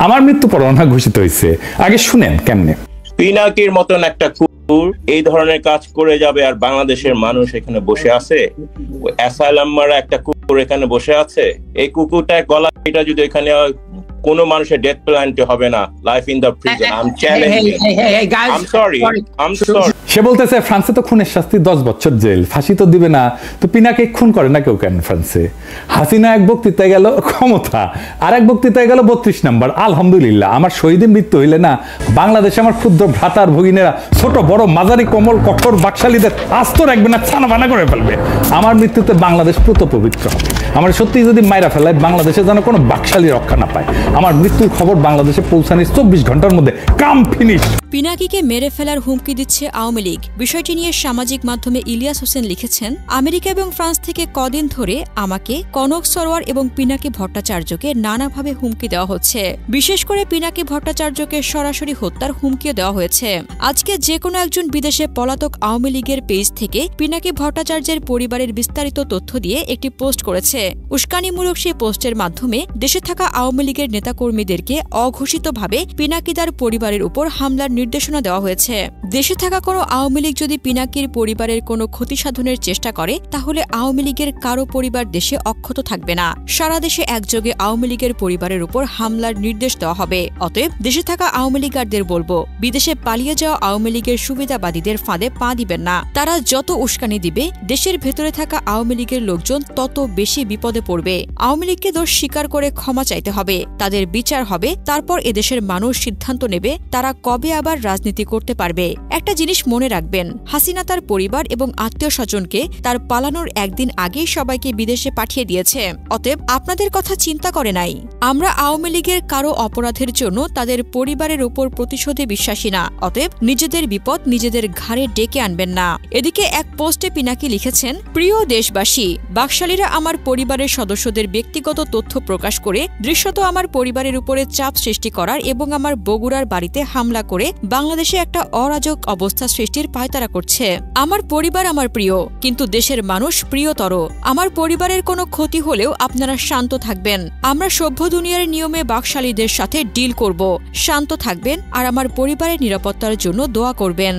আমার মৃত্যু পরোয়ানা ঘোষিত হয়েছে। আগে শুনেন কেমনে। পিনাকির মতন একটা কুকুর এই ধরনের কাজ করে যাবে আর বাংলাদেশের মানুষ এখানে বসে আছে? অ্যাসাইলাম মারা একটা কুকুর এখানে বসে আছে। এই কুকুরটা গলা এটা যদি এখানে কোনো মানুষের ডেথ পেনাল্টি হবে না, life in the prison. I am challenging. I am sorry. সে বলতেছে ফ্রান্সে তো খুনের শাস্তি 10 বছর জেল, ফাঁসি তো দিবে না, তো পিনাকে খুন করে না কেউ কেন ফ্রান্সে? হাসিনা এক বক্তৃতায় গেল ক্ষমতা, আর এক বক্তৃতায় গেল 32 নম্বর। আলহামদুলিল্লাহ, আমার শহীদের মৃত্যু হইলে না বাংলাদেশে আমার ক্ষুদ্র ভ্রাতার ভগিনেরা ছোট বড় মাঝারি কোমল কঠোর বাকশালীদের আস্ত রাখবে না, ছানা বানা করে ফেলবে। আমার মৃত্যুতে বাংলাদেশ পুত পবিত্র হবে। আমার সত্যি যদি মাইরা ফেলায় বাংলাদেশে যেন কোনো বাকশালী রক্ষা না পায়। আমার মৃত্যুর খবর বাংলাদেশে পৌঁছানোর 24 ঘন্টার মধ্যে কাম ফিনিশ। পিনাকিকে মেরে ফেলার হুমকি দিচ্ছে আওয়ামী লীগ। বিষয়টি নিয়ে সামাজিক মাধ্যমে ইলিয়াস হোসেন লিখেছেন, আমেরিকা এবং ফ্রান্স থেকে কদিন ধরে আমাকে, কনক সরোয়ার এবং পিনাকি ভট্টাচার্যকে নানাভাবে হুমকি দেওয়া হচ্ছে। বিশেষ করে পিনাকি ভট্টাচার্যকে সরাসরি হত্যার হুমকিও দেওয়া হয়েছে। আজকে যে কোনো একজন বিদেশে পলাতক আওয়ামী লীগের পেজ থেকে পিনাকি ভট্টাচার্যের পরিবারের বিস্তারিত তথ্য দিয়ে একটি পোস্ট করেছে। উস্কানিমূলক সেই পোস্টের মাধ্যমে দেশে থাকা আওয়ামী লীগের নেতাকর্মীদেরকে অঘোষিতভাবে পিনাকিদার পরিবারের উপর হামলার নির্দেশনা দেওয়া হয়েছে। দেশে থাকা কোনো আওয়ামী লীগ যদি পিনাকির পরিবারের কোনো ক্ষতি সাধনের চেষ্টা করে, তাহলে আওয়ামী লীগের কারো পরিবার দেশে অক্ষত থাকবে না। সারা দেশে একযোগে আওয়ামী লীগের পরিবারের উপর হামলার নির্দেশ দেওয়া হবে। অতএব দেশে থাকা আওয়ামী লীগারদের বলবো, বিদেশে পালিয়ে যাওয়া আওয়ামী লীগের সুবিধাবাদীদের ফাঁদে পা দিবেন না। তারা যত উস্কানি দিবে, দেশের ভেতরে থাকা আওয়ামী লীগের লোকজন তত বেশি বিপদে পড়বে। আওয়ামী লীগকে দোষ স্বীকার করে ক্ষমা চাইতে হবে, তাদের বিচার হবে, তারপর এদেশের মানুষ সিদ্ধান্ত নেবে তারা কবে আবার রাজনীতি করতে পারবে। একটা জিনিস মনে রাখবেন, হাসিনা তার পরিবার এবং আত্মীয় স্বজনকে তার পালানোর একদিন আগেই সবাইকে বিদেশে পাঠিয়ে দিয়েছে। অতএব আপনাদের কথা চিন্তা করে নাই। আমরা আওয়ামী লীগের কারো অপরাধের জন্য তাদের পরিবারের উপর প্রতিশোধে বিশ্বাসী না। অতএব নিজেদের বিপদ নিজেদের ঘাড়ে ডেকে আনবেন না। এদিকে এক পোস্টে পিনাকি লিখেছেন, প্রিয় দেশবাসী, বাকশালীরা আমার পরিবারের সদস্যদের ব্যক্তিগত তথ্য প্রকাশ করে দৃশ্যত আমার পরিবারের উপরে চাপ সৃষ্টি করার এবং আমার বগুড়ার বাড়িতে হামলা করে বাংলাদেশে একটা অরাজক অবস্থা সৃষ্টির পায়তারা করছে। আমার পরিবার আমার প্রিয়, কিন্তু দেশের মানুষ প্রিয়তর। আমার পরিবারের কোনো ক্ষতি হলেও আপনারা শান্ত থাকবেন। আমরা সভ্য দুনিয়ার নিয়মে বাকশালীদের সাথে ডিল করব। শান্ত থাকবেন আর আমার পরিবারের নিরাপত্তার জন্য দোয়া করবেন।